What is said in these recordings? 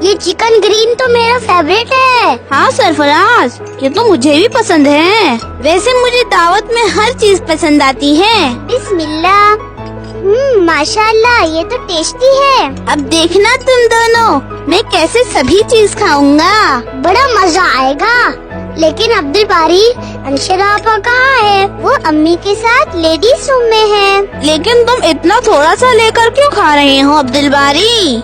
ये chicken green तो मेरा फेवरेट है। हाँ सरफराज, ये तो मुझे भी पसंद है। वैसे मुझे दावत में हर चीज पसंद आती है। बिस्मिल्लाह। माशाल्लाह, ये तो टेस्टी है। अब देखना तुम दोनों, मैं कैसे सभी चीज खाऊंगा। बड़ा मजा आएगा। लेकिन अब्दुल बारी, अंशरा आपा कहाँ है? वो अम्मी के साथ लेडीज रूम में है। लेकिन तुम इतना थोड़ा सा लेकर क्यों खा रहे हो अब्दुल बारी?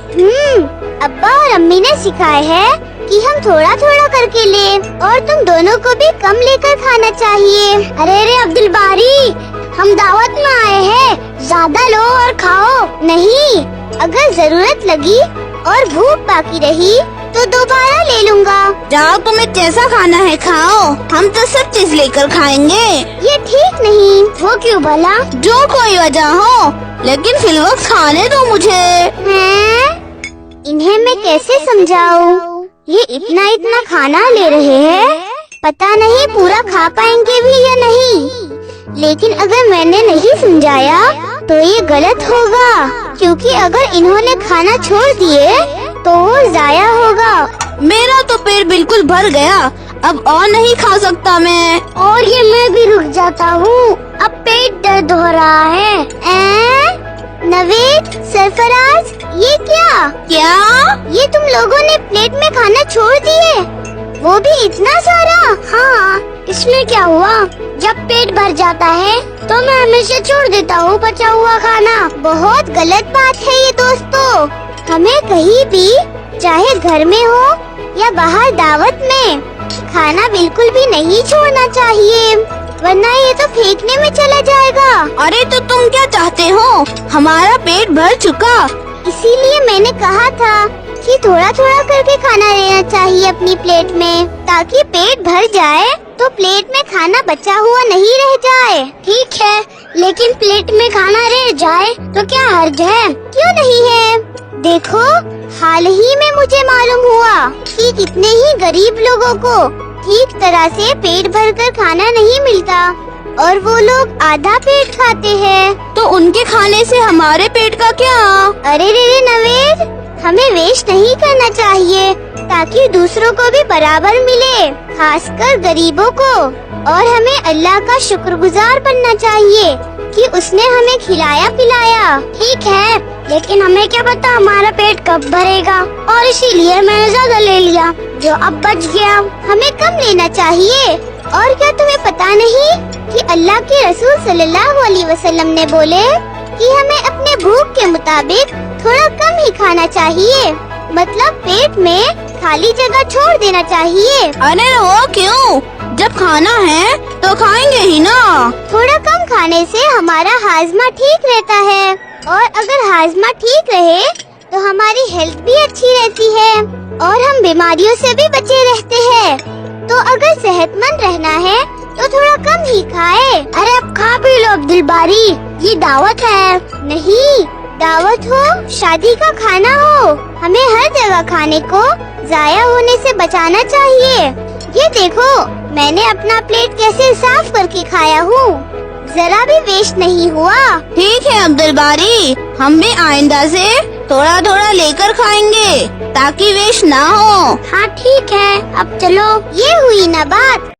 अब्बा और अम्मी ने सिखाया है कि हम थोड़ा थोड़ा करके लें और तुम दोनों को भी कम लेकर खाना चाहिए। अरे अब्दुल बारी, हम दावत में आए हैं, ज्यादा लो और खाओ। नहीं, अगर जरूरत लगी और भूख बाकी रही तो दोबारा ले लूँगा। जाओ, तुम्हें जैसा खाना है खाओ, हम तो सब चीज लेकर खाएंगे। ये ठीक नहीं। वो क्यों भला? जो कोई वजह हो, लेकिन फिलवक्त खाने दो मुझे। हैं? इन्हें मैं कैसे समझाऊं? ये इतना खाना ले रहे हैं, पता नहीं पूरा खा पाएंगे भी या नहीं। लेकिन अगर मैंने नहीं समझाया तो ये गलत होगा, क्योंकि अगर इन्होंने खाना छोड़ दिए तो वो जाया होगा। मेरा तो पेट बिल्कुल भर गया, अब और नहीं खा सकता मैं। और ये मैं भी रुक जाता हूँ, अब पेट दर्द हो रहा है। नवीद, सरफराज, ये क्या? ये तुम लोगों ने प्लेट में खाना छोड़ दिए, वो भी इतना सारा? हाँ, इसमें क्या हुआ? जब पेट भर जाता है तो मैं हमेशा छोड़ देता हूँ बचा हुआ खाना। बहुत गलत बात है ये दोस्तों। हमें कहीं भी, चाहे घर में हो या बाहर दावत में, खाना बिल्कुल भी नहीं छोड़ना चाहिए, वरना ये तो फेंकने में चला जाएगा। अरे तो तुम क्या चाहते हो? हमारा पेट भर चुका। इसीलिए मैंने कहा था कि थोड़ा थोड़ा करके खाना लेना चाहिए अपनी प्लेट में, ताकि पेट भर जाए तो प्लेट में खाना बचा हुआ नहीं रह जाए। ठीक है, लेकिन प्लेट में खाना रह जाए तो क्या हर्ज है? क्यों नहीं है? देखो, हाल ही में मुझे मालूम हुआ कि कितने ही गरीब लोगों को ठीक तरह से पेट भरकर खाना नहीं मिलता और वो लोग आधा पेट खाते हैं। तो उनके खाने से हमारे पेट का क्या? अरे रे नवेद, हमें वेस्ट नहीं करना चाहिए ताकि दूसरों को भी बराबर मिले, खासकर गरीबों को। और हमें अल्लाह का शुक्रगुजार बनना चाहिए कि उसने हमें खिलाया पिलाया। ठीक है, लेकिन हमें क्या पता हमारा पेट कब भरेगा, और इसीलिए मैंने ज्यादा ले लिया, जो अब बच गया। हमें कम लेना चाहिए। और क्या तुम्हें पता नहीं कि अल्लाह के रसूल सल्लल्लाहु अलैहि वसल्लम ने बोले कि हमें अपने भूख के मुताबिक थोड़ा कम ही खाना चाहिए, मतलब पेट में खाली जगह छोड़ देना चाहिए। अरे वो क्यों? जब खाना है तो खाएंगे ही ना। थोड़ा कम खाने से हमारा हाजमा ठीक रहता है, और अगर हाजमा ठीक रहे तो हमारी हेल्थ भी अच्छी रहती है और हम बीमारियों से भी बचे रहते हैं। तो अगर सेहतमंद रहना है तो थोड़ा कम ही खाए। अरे अब खा भी लो अब्दुल बारी, ये दावत है। नहीं, दावत हो, शादी का खाना हो, हमें हर जगह खाने को जाया होने से बचाना चाहिए। ये देखो, मैंने अपना प्लेट कैसे साफ करके खाया हूँ, जरा भी वेस्ट नहीं हुआ। ठीक है अब्दुल बारी, हम भी आइंदा से थोड़ा थोड़ा लेकर खाएंगे ताकि वेस्ट ना हो। हाँ ठीक है, अब चलो, ये हुई ना बात।